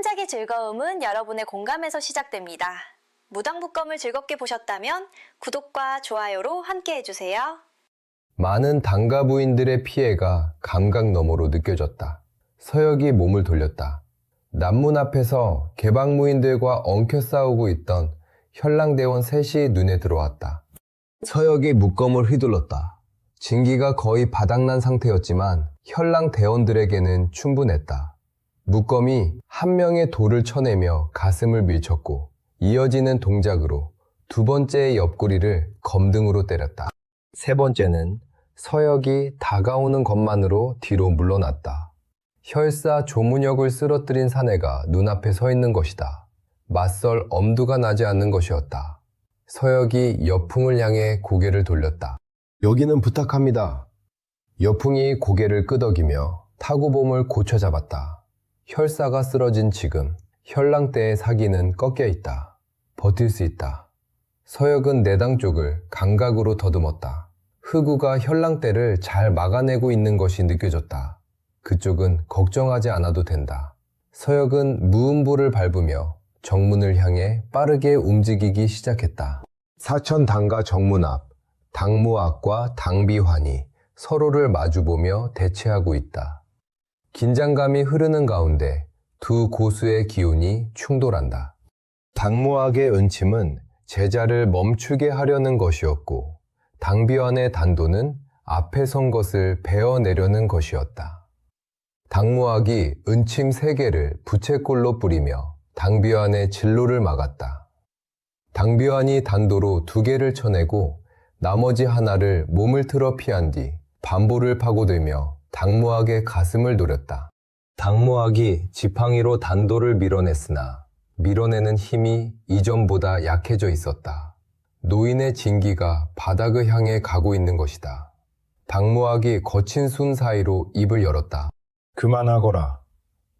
창작의 즐거움은 여러분의 공감에서 시작됩니다. 무당북검을 즐겁게 보셨다면 구독과 좋아요로 함께 해주세요. 많은 당가 부인들의 피해가 감각 너머로 느껴졌다. 서역이 몸을 돌렸다. 남문 앞에서 개방무인들과 엉켜 싸우고 있던 현랑대원 셋이 눈에 들어왔다. 서역이 묶검을 휘둘렀다. 진기가 거의 바닥난 상태였지만 현랑대원들에게는 충분했다. 묶검이 한 명의 돌을 쳐내며 가슴을 밀쳤고 이어지는 동작으로 두 번째의 옆구리를 검등으로 때렸다. 세 번째는 서역이 다가오는 것만으로 뒤로 물러났다. 혈사 조문혁을 쓰러뜨린 사내가 눈앞에 서 있는 것이다. 맞설 엄두가 나지 않는 것이었다. 서역이 여풍을 향해 고개를 돌렸다. 여기는 부탁합니다. 여풍이 고개를 끄덕이며 타구bom을 고쳐 잡았다. 혈사가 쓰러진 지금 현랑대의 사기는 꺾여 있다. 버틸 수 있다. 서역은 내당 쪽을 감각으로 더듬었다. 흑우가 현랑대를 잘 막아내고 있는 것이 느껴졌다. 그쪽은 걱정하지 않아도 된다. 서역은 무음보를 밟으며 정문을 향해 빠르게 움직이기 시작했다. 사천 당가 정문 앞, 당무악과 당비환이 서로를 마주보며 대치하고 있다. 긴장감이 흐르는 가운데 두 고수의 기운이 충돌한다. 당무악의 은침은 제자를 멈추게 하려는 것이었고 당비환의 단도는 앞에 선 것을 베어내려는 것이었다. 당무악이 은침 3개를 부채꼴로 뿌리며 당비환의 진로를 막았다. 당비환이 단도로 2개를 쳐내고 나머지 하나를 몸을 틀어 피한 뒤 반보를 파고들며 당무악의 가슴을 노렸다. 당무악이 지팡이로 단도를 밀어냈으나 밀어내는 힘이 이전보다 약해져 있었다. 노인의 진기가 바닥을 향해 가고 있는 것이다. 당무악이 거친 순 사이로 입을 열었다. 그만하거라.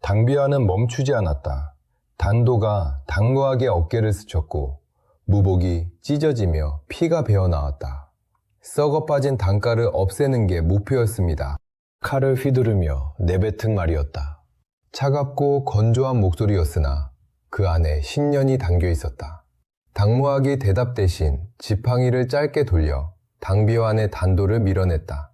당비환은 멈추지 않았다. 단도가 당무악의 어깨를 스쳤고 무복이 찢어지며 피가 배어나왔다. 썩어 빠진 단가를 없애는 게 목표였습니다. 칼을 휘두르며 내뱉은 말이었다. 차갑고 건조한 목소리였으나 그 안에 신년이 담겨 있었다. 당무악이 대답 대신 지팡이를 짧게 돌려 당비환의 단도를 밀어냈다.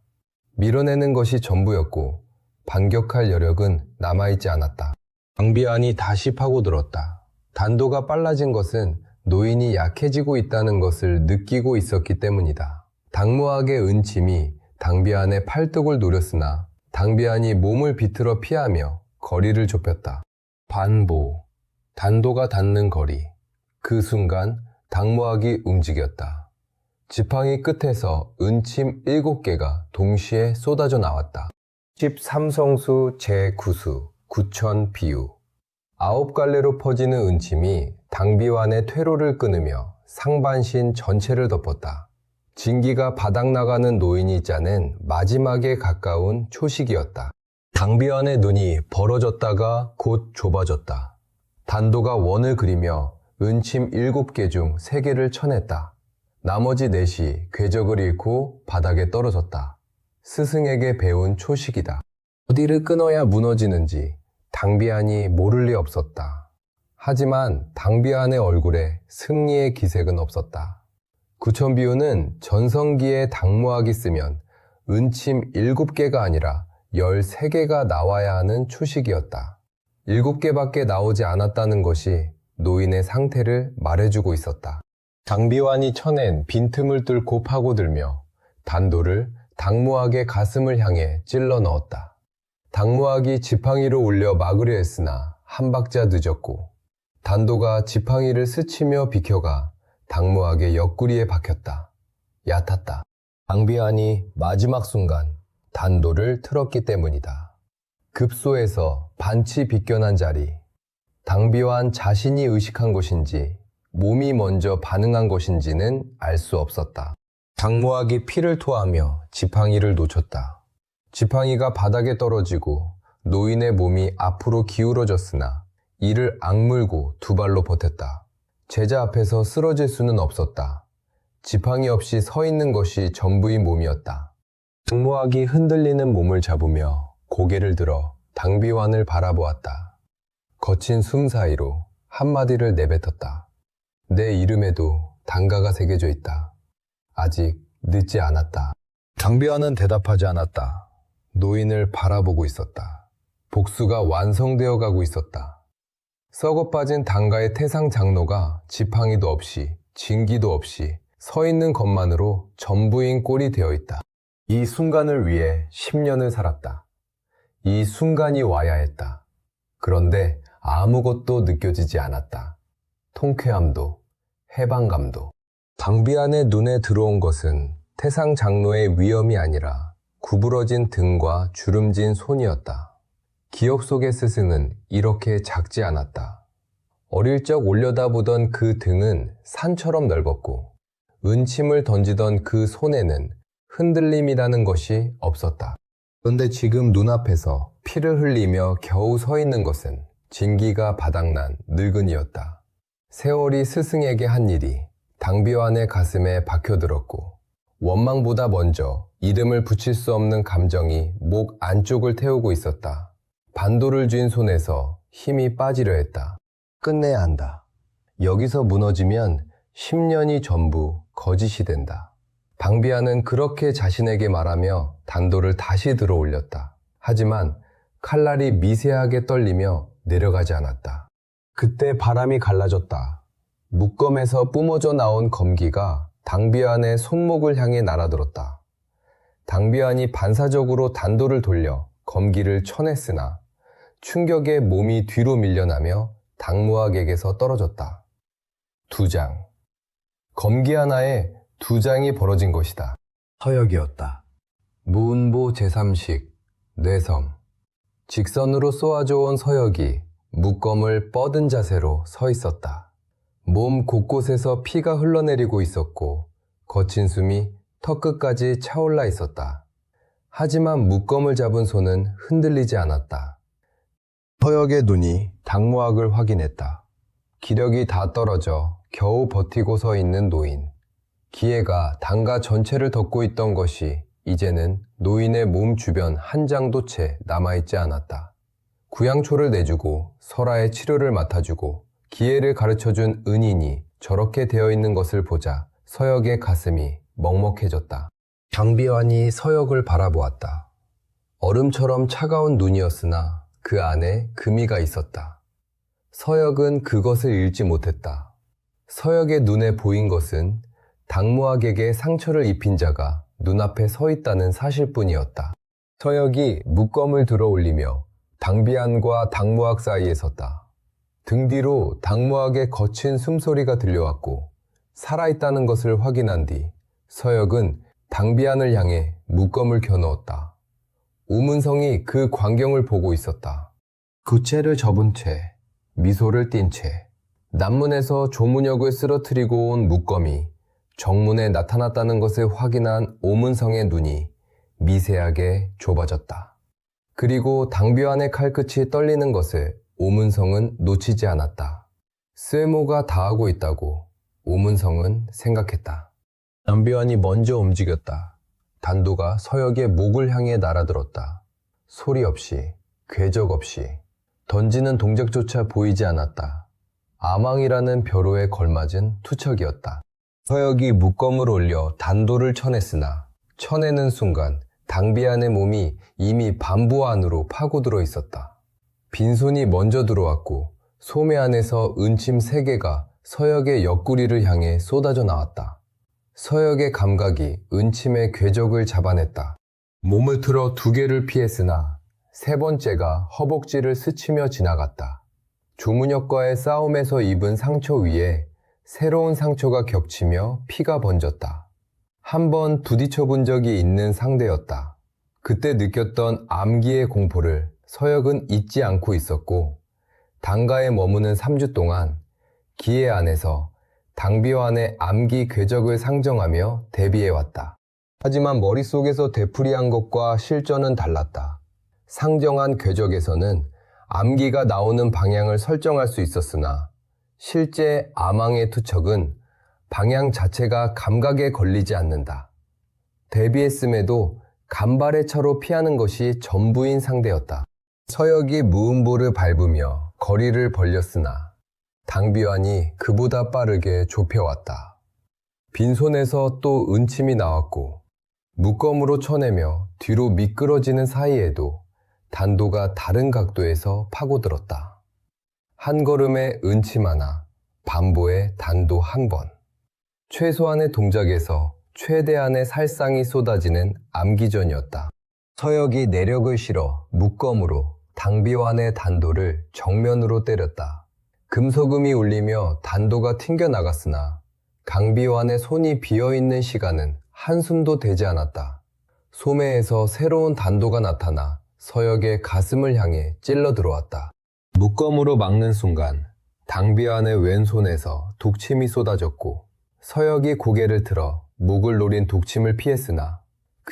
밀어내는 것이 전부였고 반격할 여력은 남아있지 않았다. 당비환이 다시 파고들었다. 단도가 빨라진 것은 노인이 약해지고 있다는 것을 느끼고 있었기 때문이다. 당무악의 은침이 당비환의 팔뚝을 노렸으나 당비환이 몸을 비틀어 피하며 거리를 좁혔다. 반보, 단도가 닿는 거리. 그 순간 당무악이 움직였다. 지팡이 끝에서 은침 7개가 동시에 쏟아져 나왔다. 13성수 제9수 구천 비유. 9갈래로 퍼지는 은침이 당비환의 퇴로를 끊으며 상반신 전체를 덮었다. 진기가 바닥나가는 노인이 짜낸 마지막에 가까운 초식이었다. 당비환의 눈이 벌어졌다가 곧 좁아졌다. 단도가 원을 그리며 은침 7개 중 3개를 쳐냈다. 나머지 4이 궤적을 잃고 바닥에 떨어졌다. 스승에게 배운 초식이다. 어디를 끊어야 무너지는지 당비환이 모를 리 없었다. 하지만 당비환의 얼굴에 승리의 기색은 없었다. 구천비유는 전성기에 당무악이 쓰면 은침 7개가 아니라 13개가 나와야 하는 초식이었다. 7개밖에 나오지 않았다는 것이 노인의 상태를 말해주고 있었다. 당비환이 쳐낸 빈틈을 뚫고 파고들며 단도를 당무악의 가슴을 향해 찔러 넣었다. 당무악이 지팡이를 올려 막으려 했으나 한 박자 늦었고 단도가 지팡이를 스치며 비켜가 당무악의 옆구리에 박혔다. 얕았다. 당비환이 마지막 순간 단도를 틀었기 때문이다. 급소에서 반치 비껴난 자리. 당비환 자신이 의식한 것인지 몸이 먼저 반응한 것인지는 알 수 없었다. 당무악이 피를 토하며 지팡이를 놓쳤다. 지팡이가 바닥에 떨어지고 노인의 몸이 앞으로 기울어졌으나 이를 악물고 2발로 버텼다. 제자 앞에서 쓰러질 수는 없었다. 지팡이 없이 서 있는 것이 전부의 몸이었다. 당무악이 흔들리는 몸을 잡으며 고개를 들어 당비환을 바라보았다. 거친 숨 사이로 한마디를 내뱉었다. 내 이름에도 단가가 새겨져 있다. 아직 늦지 않았다. 당비아는 대답하지 않았다. 노인을 바라보고 있었다. 복수가 완성되어 가고 있었다. 썩어 빠진 단가의 태상 장로가 지팡이도 없이 징기도 없이 서 있는 것만으로 전부인 꼴이 되어 있다. 이 순간을 위해 10년을 살았다. 이 순간이 와야 했다. 그런데 아무것도 느껴지지 않았다. 통쾌함도 해방감도. 당비안의 눈에 들어온 것은 태상 장로의 위엄이 아니라 구부러진 등과 주름진 손이었다. 기억 속의 스승은 이렇게 작지 않았다. 어릴 적 올려다보던 그 등은 산처럼 넓었고 은침을 던지던 그 손에는 흔들림이라는 것이 없었다. 그런데 지금 눈앞에서 피를 흘리며 겨우 서 있는 것은 진기가 바닥난 늙은이였다. 세월이 스승에게 한 일이 당비환의 가슴에 박혀들었고 원망보다 먼저 이름을 붙일 수 없는 감정이 목 안쪽을 태우고 있었다. 반도를 쥔 손에서 힘이 빠지려 했다. 끝내야 한다. 여기서 무너지면 10년이 전부 거짓이 된다. 당비안은 그렇게 자신에게 말하며 단도를 다시 들어 올렸다. 하지만 칼날이 미세하게 떨리며 내려가지 않았다. 그때 바람이 갈라졌다. 묶검에서 뿜어져 나온 검기가 당비안의 손목을 향해 날아들었다. 당비안이 반사적으로 단도를 돌려 검기를 쳐냈으나 충격에 몸이 뒤로 밀려나며 당무학에게서 떨어졌다. 2장. 검기 하나에 2장이 벌어진 것이다. 서역이었다. 무운보 제3식 뇌섬. 직선으로 쏘아져온 서역이 묶검을 뻗은 자세로 서 있었다. 몸 곳곳에서 피가 흘러내리고 있었고 거친 숨이 턱끝까지 차올라 있었다. 하지만 묶검을 잡은 손은 흔들리지 않았다. 서역의 눈이 당무학을 확인했다. 기력이 다 떨어져 겨우 버티고 서 있는 노인. 기회가 당가 전체를 덮고 있던 것이 이제는 노인의 몸 주변 한 장도 채 남아있지 않았다. 구양초를 내주고 설아의 치료를 맡아주고 기회를 가르쳐준 은인이 저렇게 되어 있는 것을 보자 서역의 가슴이 먹먹해졌다. 당비환이 서역을 바라보았다. 얼음처럼 차가운 눈이었으나 그 안에 금이가 있었다. 서역은 그것을 읽지 못했다. 서역의 눈에 보인 것은 당무학에게 상처를 입힌 자가 눈앞에 서 있다는 사실뿐이었다. 서역이 묶검을 들어 올리며 당비안과 당무학 사이에 섰다. 등 뒤로 당무학의 거친 숨소리가 들려왔고 살아있다는 것을 확인한 뒤 서역은 당비안을 향해 묶검을 켜넣었다. 오문성이 그 광경을 보고 있었다. 구체를 접은 채, 미소를 띤 채, 남문에서 조문역을 쓰러뜨리고 온 묶검이 정문에 나타났다는 것을 확인한 오문성의 눈이 미세하게 좁아졌다. 그리고 당비환의 칼끝이 떨리는 것을 오문성은 놓치지 않았다. 쓸모가 다하고 있다고 오문성은 생각했다. 당비환이 먼저 움직였다. 단도가 서역의 목을 향해 날아들었다. 소리 없이, 궤적 없이, 던지는 동작조차 보이지 않았다. 아망이라는 벼로에 걸맞은 투척이었다. 서역이 묶검을 올려 단도를 쳐냈으나 쳐내는 순간 당비안의 몸이 이미 반부 안으로 파고들어 있었다. 빈손이 먼저 들어왔고 소매 안에서 은침 3개가 서역의 옆구리를 향해 쏟아져 나왔다. 서역의 감각이 은침의 궤적을 잡아냈다. 몸을 틀어 2개를 피했으나 3번째가 허벅지를 스치며 지나갔다. 조문역과의 싸움에서 입은 상처 위에 새로운 상처가 겹치며 피가 번졌다. 한 번 부딪혀 본 적이 있는 상대였다. 그때 느꼈던 암기의 공포를 서역은 잊지 않고 있었고 당가에 머무는 3주 동안 기회 안에서 당비환의 암기 궤적을 상정하며 대비해왔다. 하지만 머릿속에서 되풀이한 것과 실전은 달랐다. 상정한 궤적에서는 암기가 나오는 방향을 설정할 수 있었으나 실제 아망의 투척은 방향 자체가 감각에 걸리지 않는다. 대비했음에도 간발의 차로 피하는 것이 전부인 상대였다. 서역이 무음보를 밟으며 거리를 벌렸으나 당비환이 그보다 빠르게 좁혀왔다. 빈손에서 또 은침이 나왔고 묶검으로 쳐내며 뒤로 미끄러지는 사이에도 단도가 다른 각도에서 파고들었다. 한 걸음에 은침 하나, 반보에 단도 한 번. 최소한의 동작에서 최대한의 살상이 쏟아지는 암기전이었다. 서역이 내력을 실어 묶검으로 당비환의 단도를 정면으로 때렸다. 금소금이 울리며 단도가 튕겨나갔으나 강비환의 손이 비어있는 시간은 한숨도 되지 않았다. 소매에서 새로운 단도가 나타나 서역의 가슴을 향해 찔러 들어왔다. 묶검으로 막는 순간 당비환의 왼손에서 독침이 쏟아졌고 서역이 고개를 들어 목을 노린 독침을 피했으나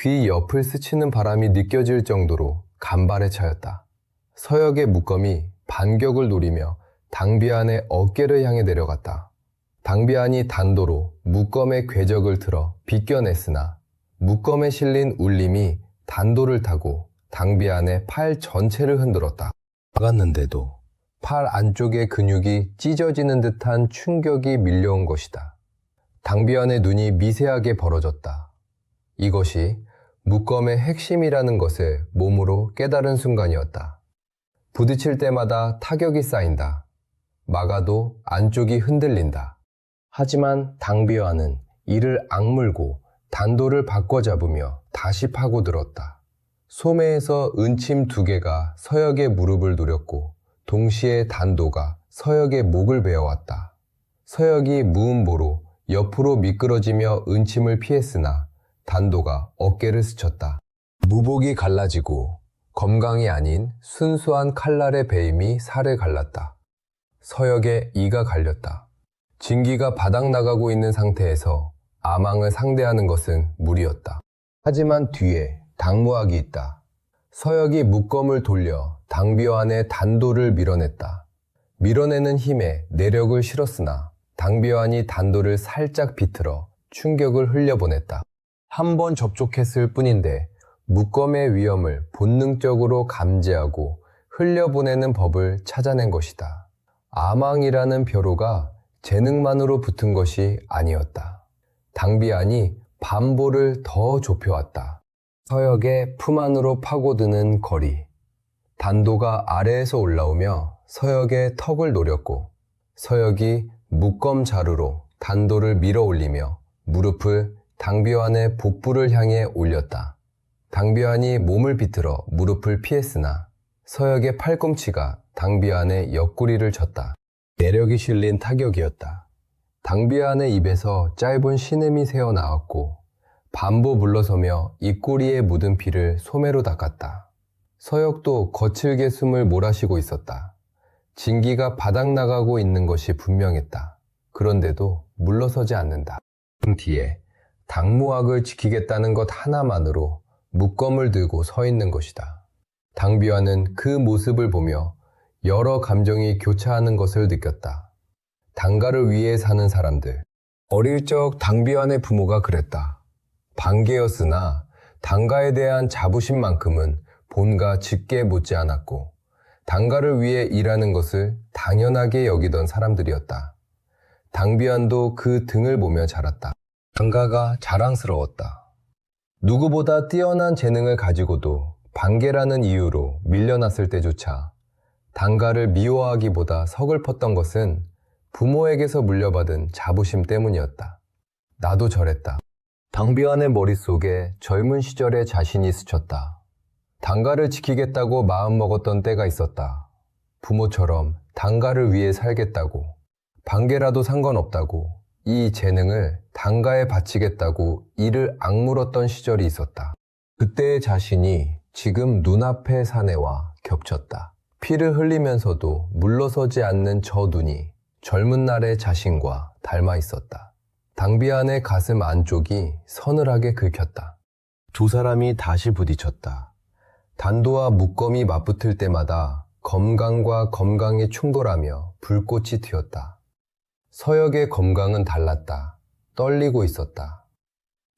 귀 옆을 스치는 바람이 느껴질 정도로 간발에 차였다. 서역의 묶검이 반격을 노리며 당비환의 어깨를 향해 내려갔다. 당비환이 단도로 묶검의 궤적을 틀어 비껴냈으나 묶검에 실린 울림이 단도를 타고 당비환의 팔 전체를 흔들었다. 막았는데도 팔 안쪽의 근육이 찢어지는 듯한 충격이 밀려온 것이다. 당비환의 눈이 미세하게 벌어졌다. 이것이 묶검의 핵심이라는 것을 몸으로 깨달은 순간이었다. 부딪힐 때마다 타격이 쌓인다. 막아도 안쪽이 흔들린다. 하지만 당비환은 이를 악물고 단도를 바꿔잡으며 다시 파고들었다. 소매에서 은침 2개가 서역의 무릎을 노렸고 동시에 단도가 서역의 목을 베어왔다. 서역이 무음보로 옆으로 미끄러지며 은침을 피했으나 단도가 어깨를 스쳤다. 무복이 갈라지고 검강이 아닌 순수한 칼날의 배임이 살을 갈랐다. 서역의 이가 갈렸다. 진기가 바닥 나가고 있는 상태에서 아망을 상대하는 것은 무리였다. 하지만 뒤에 당무학이 있다. 서역이 묶검을 돌려 당비환의 단도를 밀어냈다. 밀어내는 힘에 내력을 실었으나 당비환이 단도를 살짝 비틀어 충격을 흘려보냈다. 한 번 접촉했을 뿐인데 묶검의 위험을 본능적으로 감지하고 흘려보내는 법을 찾아낸 것이다. 아망이라는 벼로가 재능만으로 붙은 것이 아니었다. 당비환이 반보를 더 좁혀왔다. 서역의 품 안으로 파고드는 거리. 단도가 아래에서 올라오며 서역의 턱을 노렸고 서역이 묶검 자루로 단도를 밀어 올리며 무릎을 당비환의 복부를 향해 올렸다. 당비환이 몸을 비틀어 무릎을 피했으나 서역의 팔꿈치가 당비환의 옆구리를 쳤다. 내력이 실린 타격이었다. 당비환의 입에서 짧은 신음이 새어나왔고 반보 물러서며 입꼬리에 묻은 피를 소매로 닦았다. 서역도 거칠게 숨을 몰아쉬고 있었다. 진기가 바닥 나가고 있는 것이 분명했다. 그런데도 물러서지 않는다. 그 뒤에 당무학을 지키겠다는 것 하나만으로 묶검을 들고 서 있는 것이다. 당비환은 그 모습을 보며 여러 감정이 교차하는 것을 느꼈다. 당가를 위해 사는 사람들. 어릴 적 당비환의 부모가 그랬다. 반개였으나 당가에 대한 자부심만큼은 본가 직계 못지않았고 당가를 위해 일하는 것을 당연하게 여기던 사람들이었다. 당비환도 그 등을 보며 자랐다. 당가가 자랑스러웠다. 누구보다 뛰어난 재능을 가지고도 반개라는 이유로 밀려났을 때조차 당가를 미워하기보다 서글펐던 것은 부모에게서 물려받은 자부심 때문이었다. 나도 저랬다. 당비환의 머릿속에 젊은 시절의 자신이 스쳤다. 당가를 지키겠다고 마음먹었던 때가 있었다. 부모처럼 당가를 위해 살겠다고, 반개라도 상관없다고, 이 재능을 당가에 바치겠다고 이를 악물었던 시절이 있었다. 그때의 자신이 지금 눈앞의 사내와 겹쳤다. 피를 흘리면서도 물러서지 않는 저 눈이 젊은 날의 자신과 닮아 있었다. 당비환의 가슴 안쪽이 서늘하게 긁혔다. 두 사람이 다시 부딪혔다. 단도와 묶검이 맞붙을 때마다 검강과 검강이 충돌하며 불꽃이 튀었다. 서역의 검강은 달랐다. 떨리고 있었다.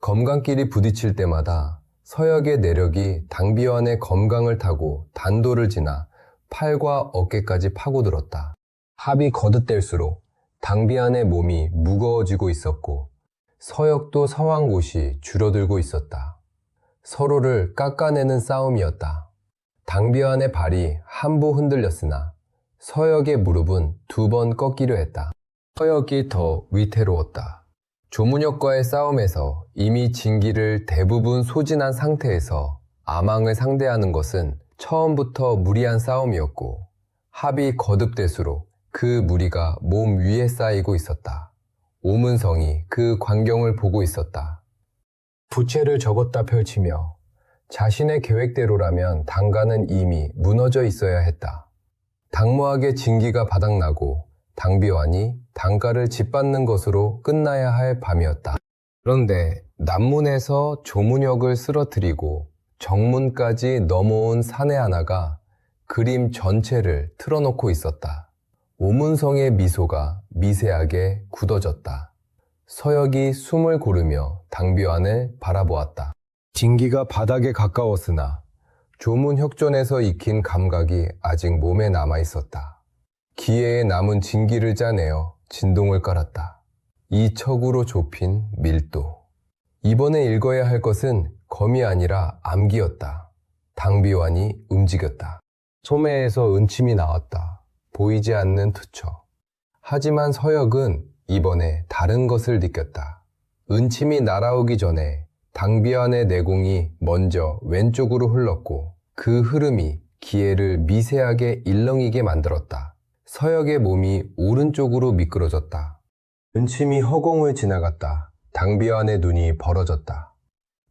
검강끼리 부딪힐 때마다 서역의 내력이 당비환의 검강을 타고 단도를 지나 팔과 어깨까지 파고들었다. 합이 거듭될수록 당비안의 몸이 무거워지고 있었고 서역도 서한 곳이 줄어들고 있었다. 서로를 깎아내는 싸움이었다. 당비안의 발이 한 보 흔들렸으나 서역의 무릎은 2번 꺾이려 했다. 서역이 더 위태로웠다. 조문혁과의 싸움에서 이미 진기를 대부분 소진한 상태에서 아망을 상대하는 것은 처음부터 무리한 싸움이었고 합이 거듭될수록 그 무리가 몸 위에 쌓이고 있었다. 오문성이 그 광경을 보고 있었다. 부채를 적었다 펼치며 자신의 계획대로라면 당가는 이미 무너져 있어야 했다. 당무하게 진기가 바닥나고 당비환이 당가를 짓밟는 것으로 끝나야 할 밤이었다. 그런데 남문에서 조문혁을 쓰러뜨리고 정문까지 넘어온 사내 하나가 그림 전체를 틀어놓고 있었다. 오문성의 미소가 미세하게 굳어졌다. 서역이 숨을 고르며 당비환을 바라보았다. 진기가 바닥에 가까웠으나 조문혁전에서 익힌 감각이 아직 몸에 남아있었다. 기회에 남은 진기를 짜내어 진동을 깔았다. 이 척으로 좁힌 밀도. 이번에 읽어야 할 것은 검이 아니라 암기였다. 당비환이 움직였다. 소매에서 은침이 나왔다. 보이지 않는 투처. 하지만 서역은 이번에 다른 것을 느꼈다. 은침이 날아오기 전에 당비환의 내공이 먼저 왼쪽으로 흘렀고 그 흐름이 기회를 미세하게 일렁이게 만들었다. 서역의 몸이 오른쪽으로 미끄러졌다. 은침이 허공을 지나갔다. 당비환의 눈이 벌어졌다.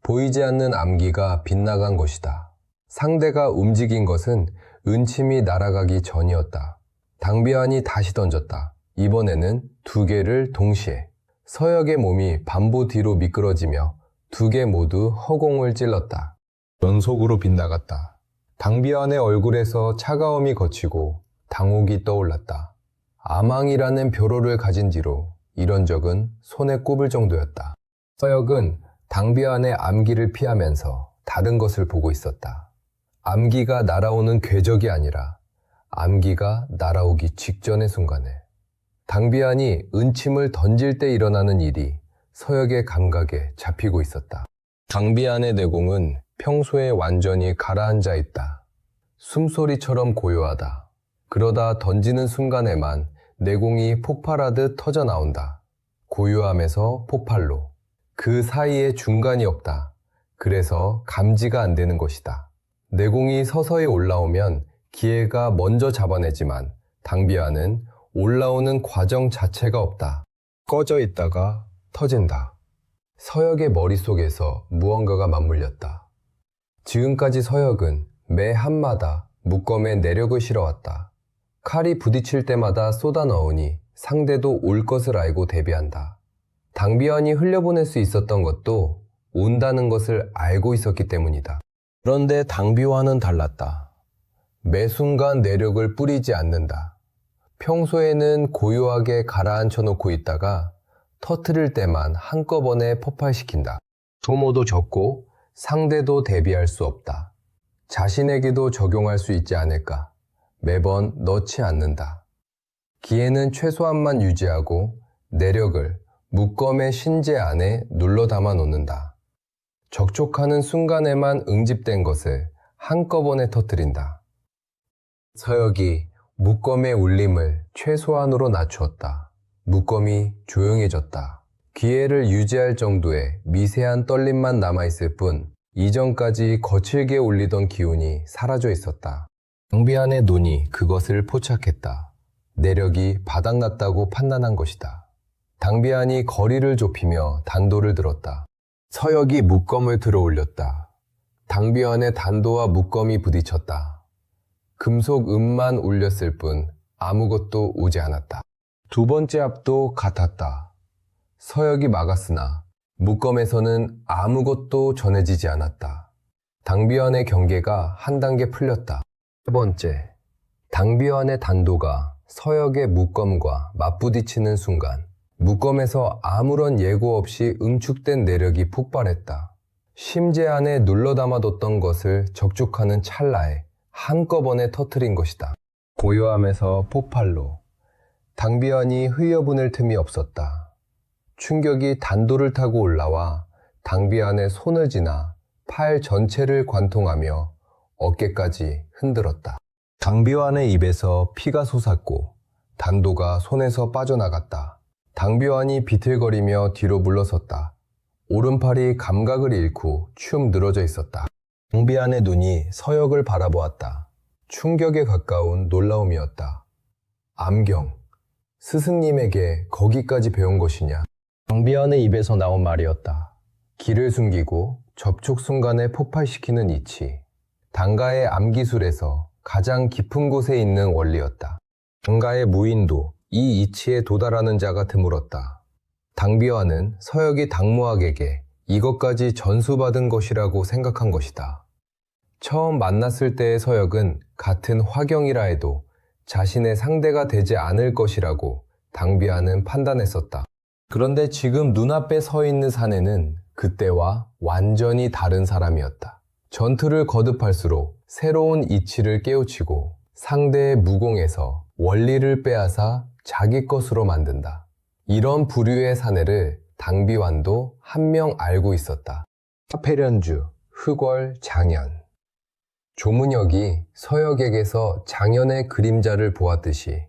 보이지 않는 암기가 빗나간 것이다. 상대가 움직인 것은 은침이 날아가기 전이었다. 당비환이 다시 던졌다. 이번에는 2개를 동시에. 서역의 몸이 반보 뒤로 미끄러지며 2개 모두 허공을 찔렀다. 연속으로 빗나갔다. 당비환의 얼굴에서 차가움이 거치고 당혹이 떠올랐다. 아망이라는 벼로를 가진 뒤로 이런 적은 손에 꼽을 정도였다. 서역은 당비환의 암기를 피하면서 다른 것을 보고 있었다. 암기가 날아오는 궤적이 아니라 암기가 날아오기 직전의 순간에 당비환이 은침을 던질 때 일어나는 일이 서역의 감각에 잡히고 있었다. 당비환의 내공은 평소에 완전히 가라앉아 있다. 숨소리처럼 고요하다. 그러다 던지는 순간에만 내공이 폭발하듯 터져 나온다. 고요함에서 폭발로. 그 사이에 중간이 없다. 그래서 감지가 안 되는 것이다. 내공이 서서히 올라오면 기회가 먼저 잡아내지만 당비환은 올라오는 과정 자체가 없다. 꺼져 있다가 터진다. 서역의 머릿속에서 무언가가 맞물렸다. 지금까지 서역은 매 한마다 묶검에 내력을 실어왔다. 칼이 부딪힐 때마다 쏟아 넣으니 상대도 올 것을 알고 대비한다. 당비환이 흘려보낼 수 있었던 것도 온다는 것을 알고 있었기 때문이다. 그런데 당비환은 달랐다. 매 순간 내력을 뿌리지 않는다. 평소에는 고요하게 가라앉혀 놓고 있다가 터트릴 때만 한꺼번에 폭발시킨다. 소모도 적고 상대도 대비할 수 없다. 자신에게도 적용할 수 있지 않을까. 매번 넣지 않는다. 기회는 최소한만 유지하고 내력을 묶검의 신재 안에 눌러 담아 놓는다. 적촉하는 순간에만 응집된 것을 한꺼번에 터뜨린다. 서역이 묶검의 울림을 최소한으로 낮추었다. 묶검이 조용해졌다. 기회를 유지할 정도의 미세한 떨림만 남아있을 뿐 이전까지 거칠게 울리던 기운이 사라져 있었다. 당비환의 눈이 그것을 포착했다. 내력이 바닥났다고 판단한 것이다. 당비환이 거리를 좁히며 단도를 들었다. 서역이 묶검을 들어 올렸다. 당비환의 단도와 묶검이 부딪혔다. 금속 음만 울렸을 뿐 아무것도 오지 않았다. 2번째 합도 같았다. 서역이 막았으나 묶검에서는 아무것도 전해지지 않았다. 당비환의 경계가 한 단계 풀렸다. 3번째, 당비환의 단도가 서역의 묶검과 맞부딪히는 순간 묶검에서 아무런 예고 없이 응축된 내력이 폭발했다. 심재 안에 눌러 담아뒀던 것을 적축하는 찰나에 한꺼번에 터뜨린 것이다. 고요함에서 폭발로 당비안이 흘려보낼 틈이 없었다. 충격이 단도를 타고 올라와 당비안의 손을 지나 팔 전체를 관통하며 어깨까지 흔들었다. 당비안의 입에서 피가 솟았고 단도가 손에서 빠져나갔다. 당비안이 비틀거리며 뒤로 물러섰다. 오른팔이 감각을 잃고 축 늘어져 있었다. 당비안의 눈이 서역을 바라보았다. 충격에 가까운 놀라움이었다. 암경, 스승님에게 거기까지 배운 것이냐? 당비안의 입에서 나온 말이었다. 기를 숨기고 접촉 순간에 폭발시키는 이치. 당가의 암기술에서 가장 깊은 곳에 있는 원리였다. 당가의 무인도 이 이치에 도달하는 자가 드물었다. 당비안은 서역이 당무학에게 이것까지 전수받은 것이라고 생각한 것이다. 처음 만났을 때의 서역은 같은 화경이라 해도 자신의 상대가 되지 않을 것이라고 당비안은 판단했었다. 그런데 지금 눈앞에 서 있는 사내는 그때와 완전히 다른 사람이었다. 전투를 거듭할수록 새로운 이치를 깨우치고 상대의 무공에서 원리를 빼앗아 자기 것으로 만든다. 이런 부류의 사내를 당비완도 한 명 알고 있었다. 사페련주, 흑월, 장현. 조문혁이 서역에게서 장현의 그림자를 보았듯이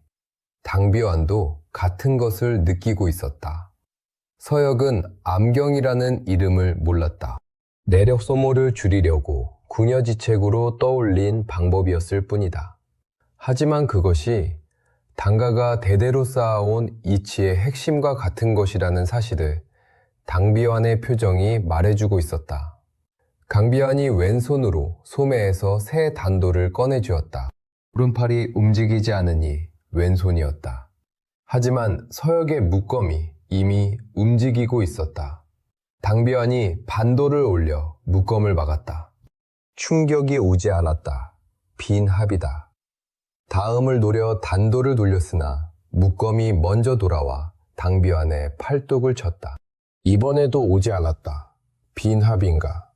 당비완도 같은 것을 느끼고 있었다. 서역은 암경이라는 이름을 몰랐다. 내력 소모를 줄이려고 궁여지책으로 떠올린 방법이었을 뿐이다. 하지만 그것이 당가가 대대로 쌓아온 이치의 핵심과 같은 것이라는 사실을 당비완의 표정이 말해주고 있었다. 강비완이 왼손으로 소매에서 새 단도를 꺼내주었다. 오른팔이 움직이지 않으니 왼손이었다. 하지만 서역의 묶음이 이미 움직이고 있었다. 당비완이 반도를 올려 묶음을 막았다. 충격이 오지 않았다. 빈 합이다. 다음을 노려 단도를 돌렸으나 묶음이 먼저 돌아와 당비완의 팔뚝을 쳤다. 이번에도 오지 않았다. 빈 합인가.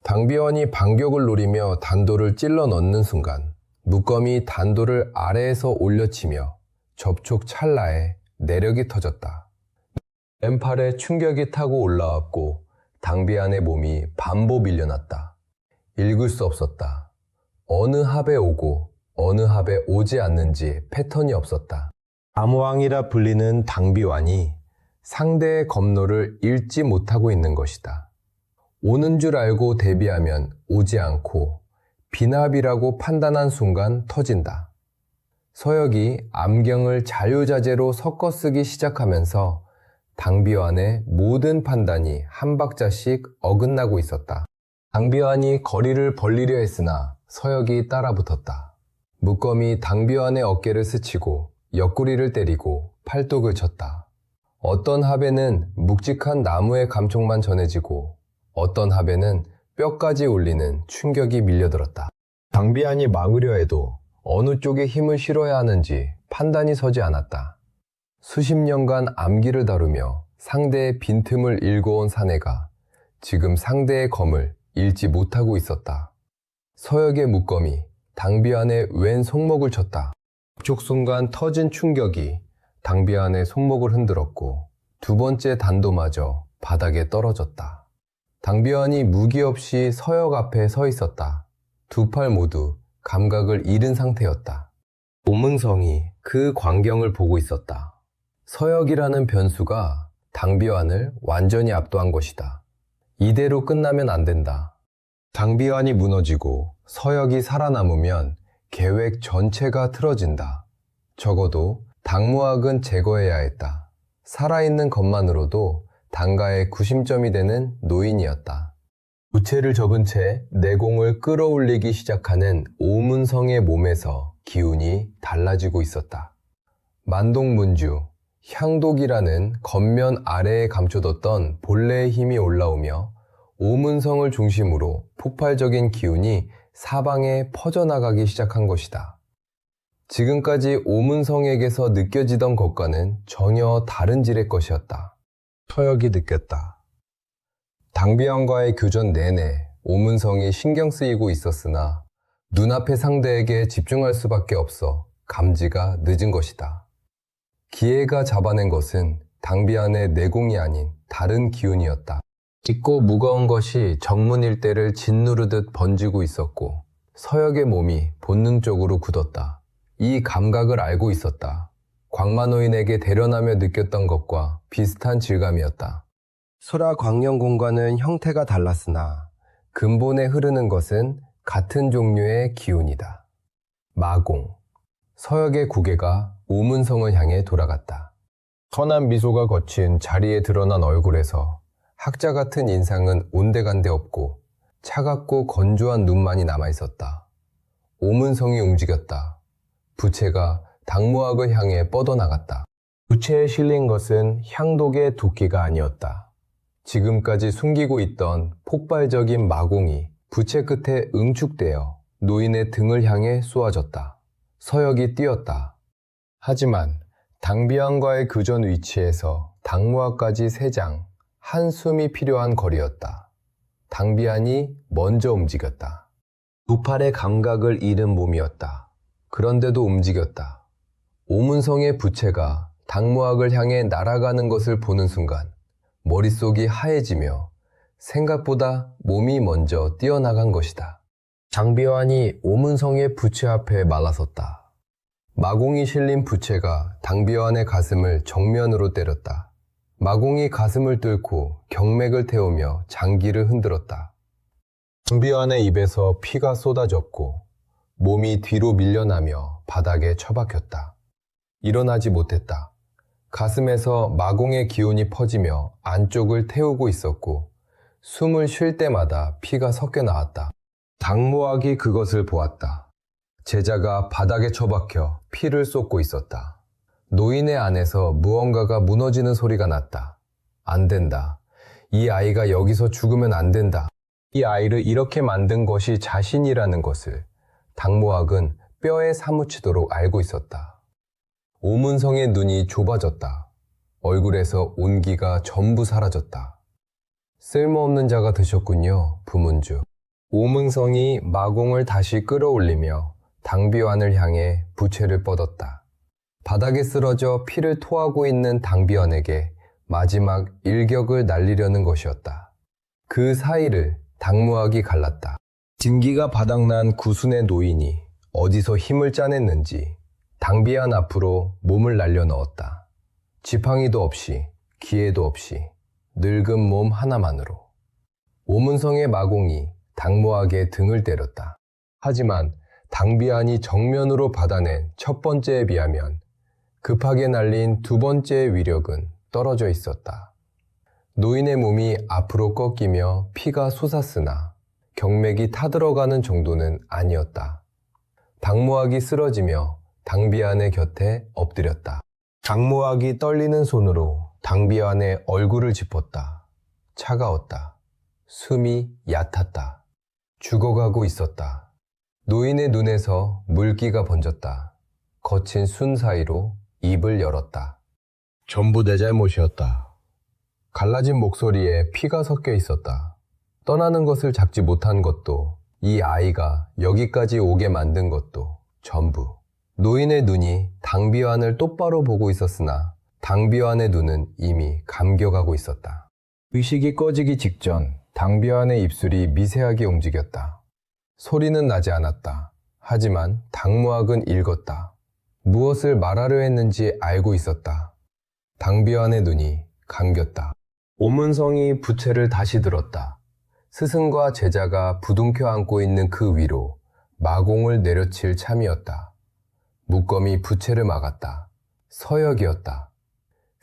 당비완이 반격을 노리며 단도를 찔러 넣는 순간 묶음이 단도를 아래에서 올려치며 접촉 찰나에 내력이 터졌다. 왼팔에 충격이 타고 올라왔고 당비완의 몸이 반보 밀려났다. 읽을 수 없었다. 어느 합에 오고 어느 합에 오지 않는지 패턴이 없었다. 암왕이라 불리는 당비완이 상대의 검노를 읽지 못하고 있는 것이다. 오는 줄 알고 대비하면 오지 않고 빈합이라고 판단한 순간 터진다. 서역이 암경을 자유자재로 섞어 쓰기 시작하면서 당비완의 모든 판단이 한 박자씩 어긋나고 있었다. 당비완이 거리를 벌리려 했으나 서역이 따라붙었다. 묶음이 당비완의 어깨를 스치고 옆구리를 때리고 팔뚝을 쳤다. 어떤 합에는 묵직한 나무의 감촉만 전해지고 어떤 합에는 뼈까지 울리는 충격이 밀려들었다. 당비완이 막으려 해도 어느 쪽에 힘을 실어야 하는지 판단이 서지 않았다. 수십 년간 암기를 다루며 상대의 빈틈을 읽어온 사내가 지금 상대의 검을 읽지 못하고 있었다. 서역의 묶음이 당비완의 왼 손목을 쳤다. 접촉 순간 터진 충격이 당비완의 손목을 흔들었고 두 번째 단도마저 바닥에 떨어졌다. 당비완이 무기 없이 서역 앞에 서 있었다. 두 팔 모두 감각을 잃은 상태였다. 오문성이 그 광경을 보고 있었다. 서역이라는 변수가 당비완을 완전히 압도한 것이다. 이대로 끝나면 안 된다. 당비완이 무너지고 서역이 살아남으면 계획 전체가 틀어진다. 적어도 당무학은 제거해야 했다. 살아있는 것만으로도 당가의 구심점이 되는 노인이었다. 부채를 접은 채 내공을 끌어올리기 시작하는 오문성의 몸에서 기운이 달라지고 있었다. 만동문주, 향독이라는 겉면 아래에 감춰뒀던 본래의 힘이 올라오며 오문성을 중심으로 폭발적인 기운이 사방에 퍼져나가기 시작한 것이다. 지금까지 오문성에게서 느껴지던 것과는 전혀 다른 질의 것이었다. 서역이 느꼈다. 당비완과의 교전 내내 오문성이 신경 쓰이고 있었으나 눈앞의 상대에게 집중할 수밖에 없어 감지가 늦은 것이다. 기회가 잡아낸 것은 당비안의 내공이 아닌 다른 기운이었다. 짙고 무거운 것이 정문 일대를 짓누르듯 번지고 있었고 서역의 몸이 본능적으로 굳었다. 이 감각을 알고 있었다. 광만호인에게 대련하며 느꼈던 것과 비슷한 질감이었다. 소라 광령공과는 형태가 달랐으나 근본에 흐르는 것은 같은 종류의 기운이다. 마공. 서역의 고개가 오문성을 향해 돌아갔다. 선한 미소가 거친 자리에 드러난 얼굴에서 학자 같은 인상은 온데간데 없고 차갑고 건조한 눈만이 남아있었다. 오문성이 움직였다. 부채가 당무학을 향해 뻗어나갔다. 부채에 실린 것은 향독의 도끼가 아니었다. 지금까지 숨기고 있던 폭발적인 마공이 부채 끝에 응축되어 노인의 등을 향해 쏘아졌다. 서역이 뛰었다. 하지만 당비안과의 그전 위치에서 당무학까지 3장, 한숨이 필요한 거리였다. 당비안이 먼저 움직였다. 두 팔의 감각을 잃은 몸이었다. 그런데도 움직였다. 오문성의 부채가 당무학을 향해 날아가는 것을 보는 순간 머릿속이 하얘지며 생각보다 몸이 먼저 뛰어나간 것이다. 당비안이 오문성의 부채 앞에 말라섰다. 마공이 실린 부채가 당비안의 가슴을 정면으로 때렸다. 마공이 가슴을 뚫고 경맥을 태우며 장기를 흔들었다. 당비안의 입에서 피가 쏟아졌고 몸이 뒤로 밀려나며 바닥에 처박혔다. 일어나지 못했다. 가슴에서 마공의 기운이 퍼지며 안쪽을 태우고 있었고 숨을 쉴 때마다 피가 섞여 나왔다. 당무학이 그것을 보았다. 제자가 바닥에 처박혀 피를 쏟고 있었다. 노인의 안에서 무언가가 무너지는 소리가 났다. 안 된다. 이 아이가 여기서 죽으면 안 된다. 이 아이를 이렇게 만든 것이 자신이라는 것을 당무학은 뼈에 사무치도록 알고 있었다. 오문성의 눈이 좁아졌다. 얼굴에서 온기가 전부 사라졌다. 쓸모없는 자가 되셨군요, 부문주. 오문성이 마공을 다시 끌어올리며 당비안을 향해 부채를 뻗었다. 바닥에 쓰러져 피를 토하고 있는 당비안에게 마지막 일격을 날리려는 것이었다. 그 사이를 당무학이 갈랐다. 진기가 바닥난 구순의 노인이 어디서 힘을 짜냈는지 당비안 앞으로 몸을 날려 넣었다. 지팡이도 없이 기회도 없이 늙은 몸 하나만으로. 오문성의 마공이 당무학의 등을 때렸다. 하지만 당비안이 정면으로 받아낸 첫 번째에 비하면 급하게 날린 두 번째의 위력은 떨어져 있었다. 노인의 몸이 앞으로 꺾이며 피가 솟았으나 경맥이 타들어가는 정도는 아니었다. 당무학이 쓰러지며 당비안의 곁에 엎드렸다. 당무학이 떨리는 손으로 당비안의 얼굴을 짚었다. 차가웠다. 숨이 얕았다. 죽어가고 있었다. 노인의 눈에서 물기가 번졌다. 거친 순 사이로 입을 열었다. 전부 내 잘못이었다. 갈라진 목소리에 피가 섞여 있었다. 떠나는 것을 잡지 못한 것도, 이 아이가 여기까지 오게 만든 것도 전부. 노인의 눈이 당비안을 똑바로 보고 있었으나 당비안의 눈은 이미 감겨가고 있었다. 의식이 꺼지기 직전 당비안의 입술이 미세하게 움직였다. 소리는 나지 않았다. 하지만 당무학은 읽었다. 무엇을 말하려 했는지 알고 있었다. 당비안의 눈이 감겼다. 오문성이 부채를 다시 들었다. 스승과 제자가 부둥켜 안고 있는 그 위로 마공을 내려칠 참이었다. 묶검이 부채를 막았다. 서역이었다.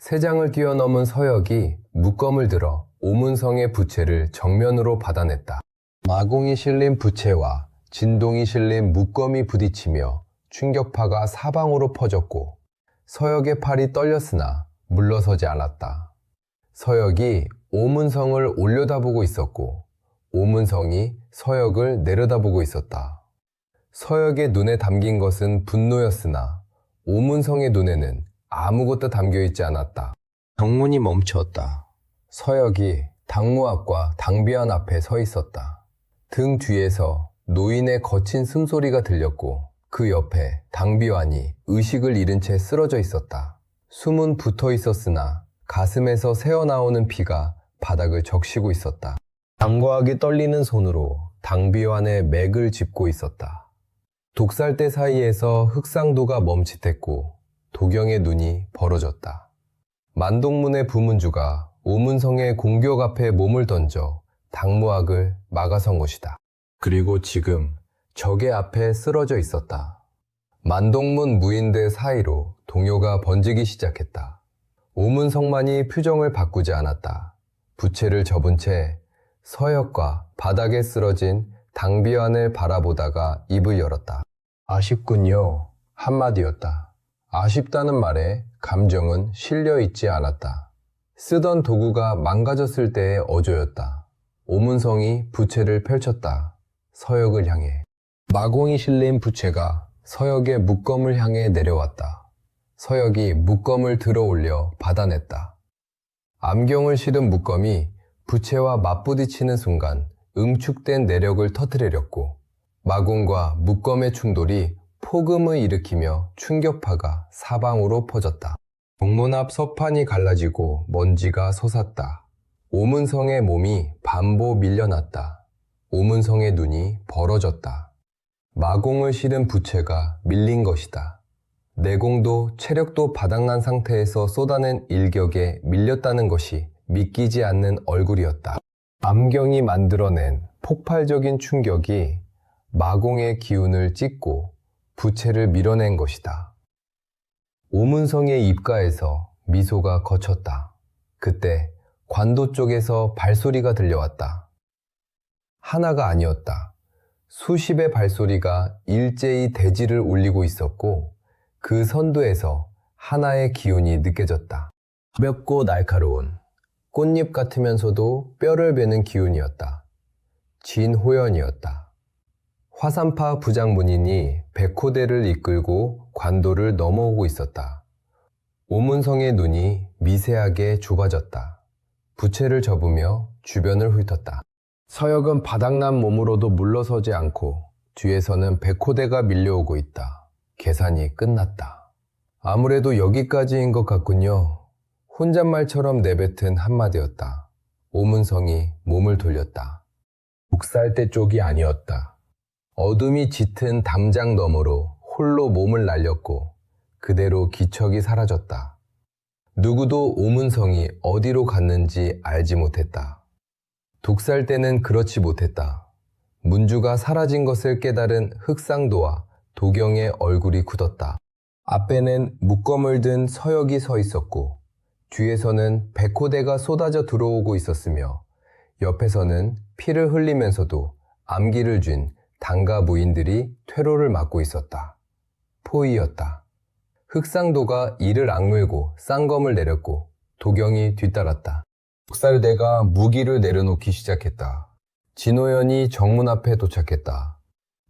3장을 뛰어넘은 서역이 묶검을 들어 오문성의 부채를 정면으로 받아냈다. 마공이 실린 부채와 진동이 실린 묶검이 부딪히며 충격파가 사방으로 퍼졌고 서역의 팔이 떨렸으나 물러서지 않았다. 서역이 오문성을 올려다보고 있었고 오문성이 서역을 내려다보고 있었다. 서역의 눈에 담긴 것은 분노였으나 오문성의 눈에는 아무것도 담겨있지 않았다. 정문이 멈추었다. 서역이 당무학과 당비안 앞에 서 있었다. 등 뒤에서 노인의 거친 숨소리가 들렸고 그 옆에 당비환이 의식을 잃은 채 쓰러져 있었다. 숨은 붙어 있었으나 가슴에서 새어나오는 피가 바닥을 적시고 있었다. 당과하게 떨리는 손으로 당비환의 맥을 짚고 있었다. 독살대 사이에서 흑상도가 멈칫했고 도경의 눈이 벌어졌다. 만동문의 부문주가 오문성의 공격 앞에 몸을 던져 당무학을 막아선 것이다. 그리고 지금 적의 앞에 쓰러져 있었다. 만동문 무인대 사이로 동요가 번지기 시작했다. 오문성만이 표정을 바꾸지 않았다. 부채를 접은 채 서역과 바닥에 쓰러진 당비환을 바라보다가 입을 열었다. 아쉽군요. 한마디였다. 아쉽다는 말에 감정은 실려 있지 않았다. 쓰던 도구가 망가졌을 때의 어조였다. 오문성이 부채를 펼쳤다. 서역을 향해. 마공이 실린 부채가 서역의 묶검을 향해 내려왔다. 서역이 묶검을 들어 올려 받아냈다. 암경을 실은 묶검이 부채와 맞부딪히는 순간 응축된 내력을 터뜨리렸고 마공과 묶검의 충돌이 폭음을 일으키며 충격파가 사방으로 퍼졌다. 동문 앞 서판이 갈라지고 먼지가 솟았다. 오문성의 몸이 반보 밀려났다. 오문성의 눈이 벌어졌다. 마공을 실은 부채가 밀린 것이다. 내공도 체력도 바닥난 상태에서 쏟아낸 일격에 밀렸다는 것이 믿기지 않는 얼굴이었다. 암경이 만들어낸 폭발적인 충격이 마공의 기운을 찢고 부채를 밀어낸 것이다. 오문성의 입가에서 미소가 거쳤다. 그때 관도 쪽에서 발소리가 들려왔다. 하나가 아니었다. 수십의 발소리가 일제히 대지를 울리고 있었고 그 선두에서 하나의 기운이 느껴졌다. 가볍고 날카로운 꽃잎 같으면서도 뼈를 베는 기운이었다. 진호연이었다. 화산파 부장문인이 백호대를 이끌고 관도를 넘어오고 있었다. 오문성의 눈이 미세하게 좁아졌다. 부채를 접으며 주변을 훑었다. 서역은 바닥난 몸으로도 물러서지 않고 뒤에서는 백호대가 밀려오고 있다. 계산이 끝났다. 아무래도 여기까지인 것 같군요. 혼잣말처럼 내뱉은 한마디였다. 오문성이 몸을 돌렸다. 독살대 쪽이 아니었다. 어둠이 짙은 담장 너머로 홀로 몸을 날렸고 그대로 기척이 사라졌다. 누구도 오문성이 어디로 갔는지 알지 못했다. 독살대는 그렇지 못했다. 문주가 사라진 것을 깨달은 흑상도와 도경의 얼굴이 굳었다. 앞에는 묶검을 든 서역이 서 있었고 뒤에서는 백호대가 쏟아져 들어오고 있었으며 옆에서는 피를 흘리면서도 암기를 쥔 당가 무인들이 퇴로를 막고 있었다. 포위였다. 흑상도가 이를 악물고 쌍검을 내렸고 도경이 뒤따랐다. 독살대가 무기를 내려놓기 시작했다. 진호연이 정문 앞에 도착했다.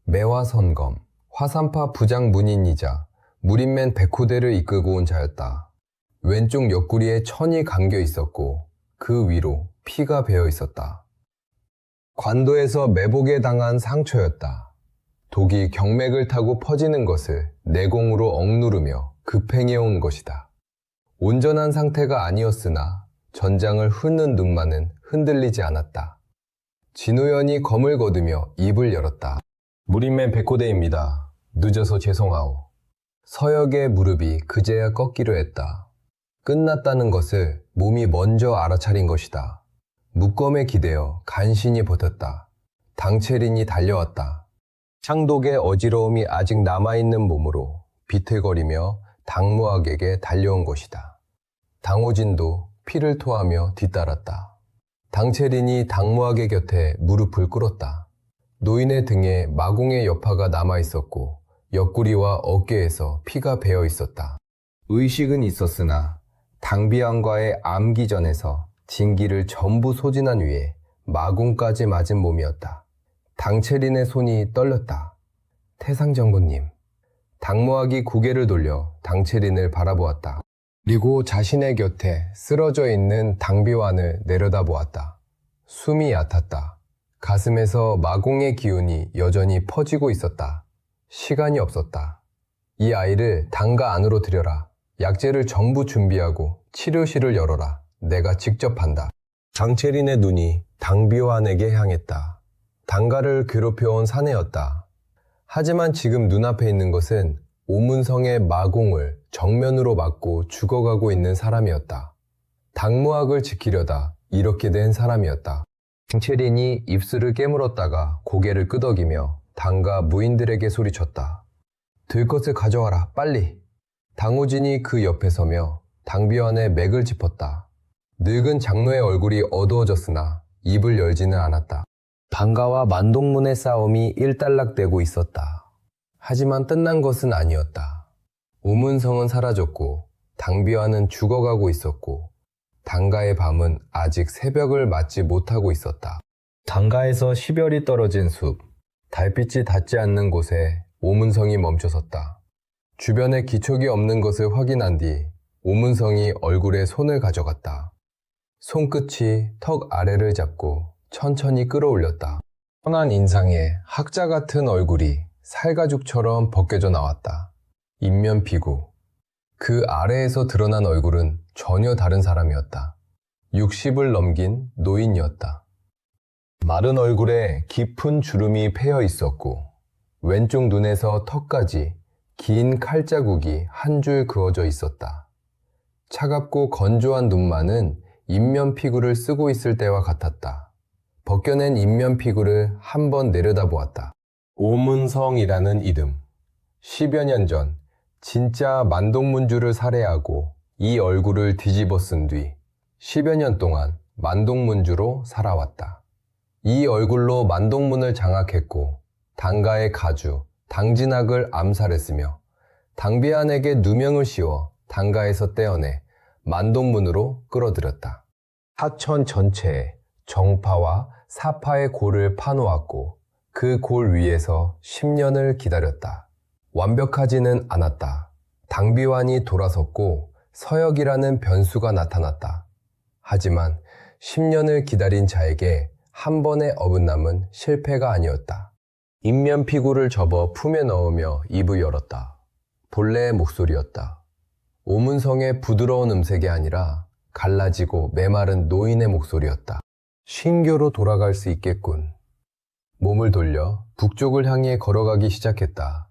매화선검, 화산파 부장 문인이자 무림맨 백호대를 이끌고 온 자였다. 왼쪽 옆구리에 천이 감겨 있었고 그 위로 피가 배어 있었다. 관도에서 매복에 당한 상처였다. 독이 경맥을 타고 퍼지는 것을 내공으로 억누르며 급행해온 것이다. 온전한 상태가 아니었으나 전장을 훑는 눈만은 흔들리지 않았다. 진우연이 검을 거두며 입을 열었다. 무림맨 백호대입니다. 늦어서 죄송하오. 서역의 무릎이 그제야 꺾기로 했다. 끝났다는 것을 몸이 먼저 알아차린 것이다. 묶검에 기대어 간신히 버텼다. 당채린이 달려왔다. 창독의 어지러움이 아직 남아있는 몸으로 비틀거리며 당무학에게 달려온 것이다. 당호진도 피를 토하며 뒤따랐다. 당채린이 당무학의 곁에 무릎을 꿇었다. 노인의 등에 마공의 여파가 남아있었고 옆구리와 어깨에서 피가 배어 있었다. 의식은 있었으나 당비안과의 암기전에서 진기를 전부 소진한 위에 마공까지 맞은 몸이었다. 당채린의 손이 떨렸다. 태상정군님. 당무학이 고개를 돌려 당채린을 바라보았다. 그리고 자신의 곁에 쓰러져 있는 당비환을 내려다보았다. 숨이 얕았다. 가슴에서 마공의 기운이 여전히 퍼지고 있었다. 시간이 없었다. 이 아이를 당가 안으로 들여라. 약재를 전부 준비하고 치료실을 열어라. 내가 직접 한다. 장채린의 눈이 당비환에게 향했다. 당가를 괴롭혀온 사내였다. 하지만 지금 눈앞에 있는 것은 오문성의 마공을 정면으로 맞고 죽어가고 있는 사람이었다. 당무학을 지키려다 이렇게 된 사람이었다. 장채린이 입술을 깨물었다가 고개를 끄덕이며 당가 무인들에게 소리쳤다. 들 것을 가져와라, 빨리. 당우진이 그 옆에 서며 당비환의 맥을 짚었다. 늙은 장로의 얼굴이 어두워졌으나 입을 열지는 않았다. 당가와 만동문의 싸움이 일단락되고 있었다. 하지만 끝난 것은 아니었다. 오문성은 사라졌고 당비환은 죽어가고 있었고 당가의 밤은 아직 새벽을 맞지 못하고 있었다. 당가에서 시별이 떨어진 숲, 달빛이 닿지 않는 곳에 오문성이 멈춰섰다. 주변에 기척이 없는 것을 확인한 뒤 오문성이 얼굴에 손을 가져갔다. 손끝이 턱 아래를 잡고 천천히 끌어올렸다. 선한 인상에 학자 같은 얼굴이 살가죽처럼 벗겨져 나왔다. 인면 피구. 그 아래에서 드러난 얼굴은 전혀 다른 사람이었다. 60을 넘긴 노인이었다. 마른 얼굴에 깊은 주름이 패여 있었고 왼쪽 눈에서 턱까지 긴 칼자국이 한 줄 그어져 있었다. 차갑고 건조한 눈만은 인면 피구를 쓰고 있을 때와 같았다. 벗겨낸 인면 피구를 한번 내려다보았다. 오문성이라는 이름. 10여 년 전 진짜 만동문주를 살해하고 이 얼굴을 뒤집어 쓴 뒤 10여 년 동안 만동문주로 살아왔다. 이 얼굴로 만동문을 장악했고 당가의 가주, 당진학을 암살했으며 당비안에게 누명을 씌워 당가에서 떼어내 만동문으로 끌어들였다. 사천 전체에 정파와 사파의 골을 파놓았고 그 골 위에서 10년을 기다렸다. 완벽하지는 않았다. 당비환이 돌아섰고 서역이라는 변수가 나타났다. 하지만 10년을 기다린 자에게 한 번의 어긋남은 실패가 아니었다. 인면 피구를 접어 품에 넣으며 입을 열었다. 본래의 목소리였다. 오문성의 부드러운 음색이 아니라 갈라지고 메마른 노인의 목소리였다. 신교로 돌아갈 수 있겠군. 몸을 돌려 북쪽을 향해 걸어가기 시작했다.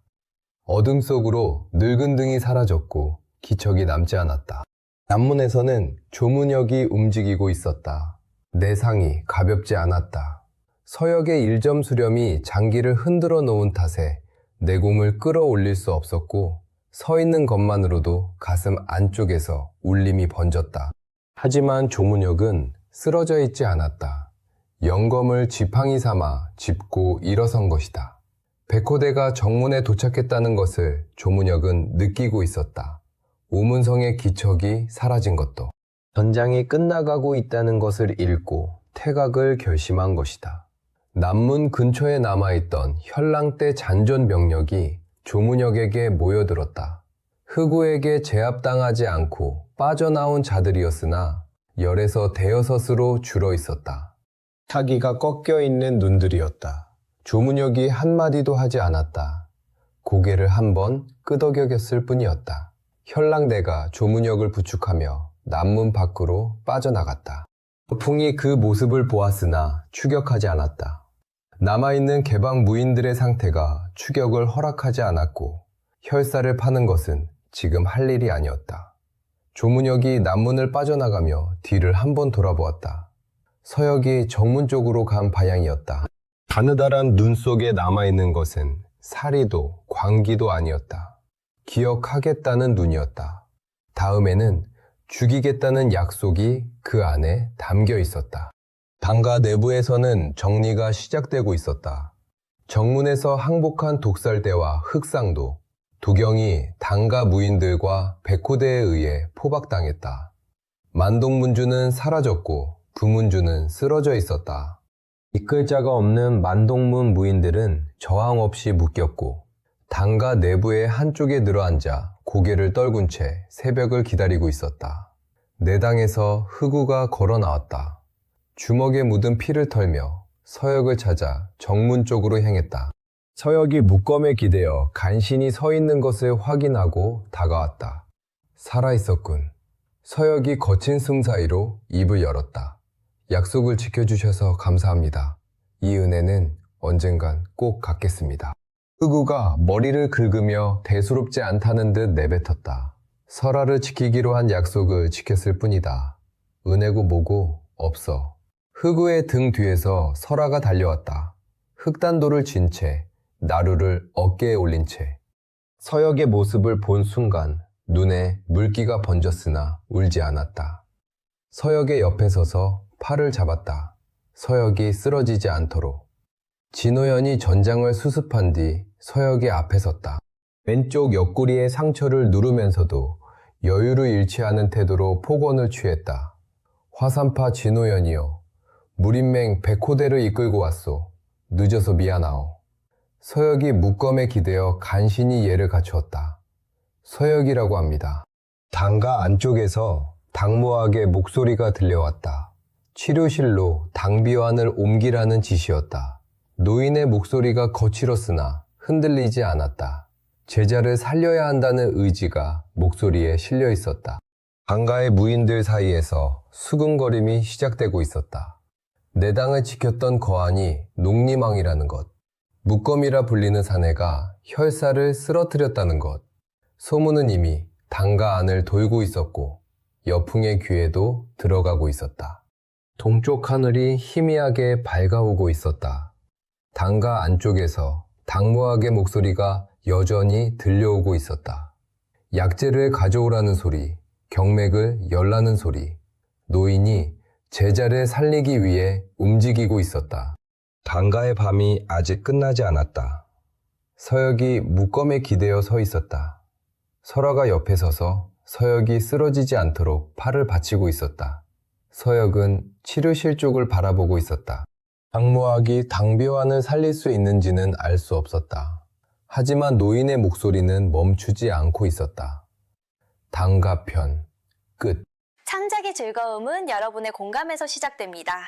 어둠 속으로 늙은 등이 사라졌고 기척이 남지 않았다. 남문에서는 조문혁이 움직이고 있었다. 내상이 가볍지 않았다. 서역의 일점 수렴이 장기를 흔들어 놓은 탓에 내공을 끌어올릴 수 없었고 서 있는 것만으로도 가슴 안쪽에서 울림이 번졌다. 하지만 조문혁은 쓰러져 있지 않았다. 영검을 지팡이 삼아 짚고 일어선 것이다. 백호대가 정문에 도착했다는 것을 조문혁은 느끼고 있었다. 오문성의 기척이 사라진 것도. 전장이 끝나가고 있다는 것을 읽고 퇴각을 결심한 것이다. 남문 근처에 남아있던 현랑대 잔존 병력이 조문혁에게 모여들었다. 흑우에게 제압당하지 않고 빠져나온 자들이었으나 열에서 대여섯으로 줄어 있었다. 타기가 꺾여 있는 눈들이었다. 조문혁이 한마디도 하지 않았다. 고개를 한번 끄덕여겼을 뿐이었다. 현랑대가 조문혁을 부축하며 남문 밖으로 빠져나갔다. 풍이 그 모습을 보았으나 추격하지 않았다. 남아있는 개방 무인들의 상태가 추격을 허락하지 않았고 혈사를 파는 것은 지금 할 일이 아니었다. 조문혁이 남문을 빠져나가며 뒤를 한번 돌아보았다. 서역이 정문 쪽으로 간 방향이었다. 가느다란 눈 속에 남아있는 것은 사리도 광기도 아니었다. 기억하겠다는 눈이었다. 다음에는 죽이겠다는 약속이 그 안에 담겨 있었다. 당가 내부에서는 정리가 시작되고 있었다. 정문에서 항복한 독살대와 흑상도, 도경이 당가 무인들과 백호대에 의해 포박당했다. 만동문주는 사라졌고 부문주는 쓰러져 있었다. 이끌 자가 없는 만동문 무인들은 저항 없이 묶였고 당가 내부의 한쪽에 늘어앉아 고개를 떨군 채 새벽을 기다리고 있었다. 내당에서 흑우가 걸어 나왔다. 주먹에 묻은 피를 털며 서역을 찾아 정문 쪽으로 향했다. 서역이 묵검에 기대어 간신히 서 있는 것을 확인하고 다가왔다. 살아있었군. 서역이 거친 숨 사이로 입을 열었다. 약속을 지켜주셔서 감사합니다. 이 은혜는 언젠간 꼭 갚겠습니다. 흑우가 머리를 긁으며 대수롭지 않다는 듯 내뱉었다. 설아를 지키기로 한 약속을 지켰을 뿐이다. 은혜고 뭐고 없어. 흑우의 등 뒤에서 설아가 달려왔다. 흑단도를 쥔 채 나루를 어깨에 올린 채. 서역의 모습을 본 순간 눈에 물기가 번졌으나 울지 않았다. 서역의 옆에 서서 팔을 잡았다. 서역이 쓰러지지 않도록. 진호연이 전장을 수습한 뒤 서역이 앞에 섰다. 왼쪽 옆구리의 상처를 누르면서도 여유를 잃지 않은 태도로 폭언을 취했다. 화산파 진호연이여, 무린맹 백호대를 이끌고 왔소. 늦어서 미안하오. 서역이 묵검에 기대어 간신히 예를 갖추었다. 서역이라고 합니다. 당가 안쪽에서 당무학의 목소리가 들려왔다. 치료실로 당비환을 옮기라는 지시였다. 노인의 목소리가 거칠었으나 흔들리지 않았다. 제자를 살려야 한다는 의지가 목소리에 실려 있었다. 당가의 무인들 사이에서 수근거림이 시작되고 있었다. 내 당을 지켰던 거한이 농림왕이라는 것, 묵검이라 불리는 사내가 혈사를 쓰러뜨렸다는 것, 소문은 이미 당가 안을 돌고 있었고 여풍의 귀에도 들어가고 있었다. 동쪽 하늘이 희미하게 밝아오고 있었다. 당가 안쪽에서 당무학의 목소리가 여전히 들려오고 있었다. 약재를 가져오라는 소리, 경맥을 열라는 소리, 노인이 제자를 살리기 위해 움직이고 있었다. 당가의 밤이 아직 끝나지 않았다. 서역이 묵검에 기대어 서 있었다. 설아가 옆에 서서 서역이 쓰러지지 않도록 팔을 받치고 있었다. 서역은 치료실 쪽을 바라보고 있었다. 당무학이 당비환을 살릴 수 있는지는 알 수 없었다. 하지만 노인의 목소리는 멈추지 않고 있었다. 당가편 끝. 창작의 즐거움은 여러분의 공감에서 시작됩니다.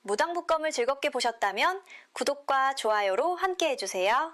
무당북검을 즐겁게 보셨다면 구독과 좋아요로 함께 해주세요.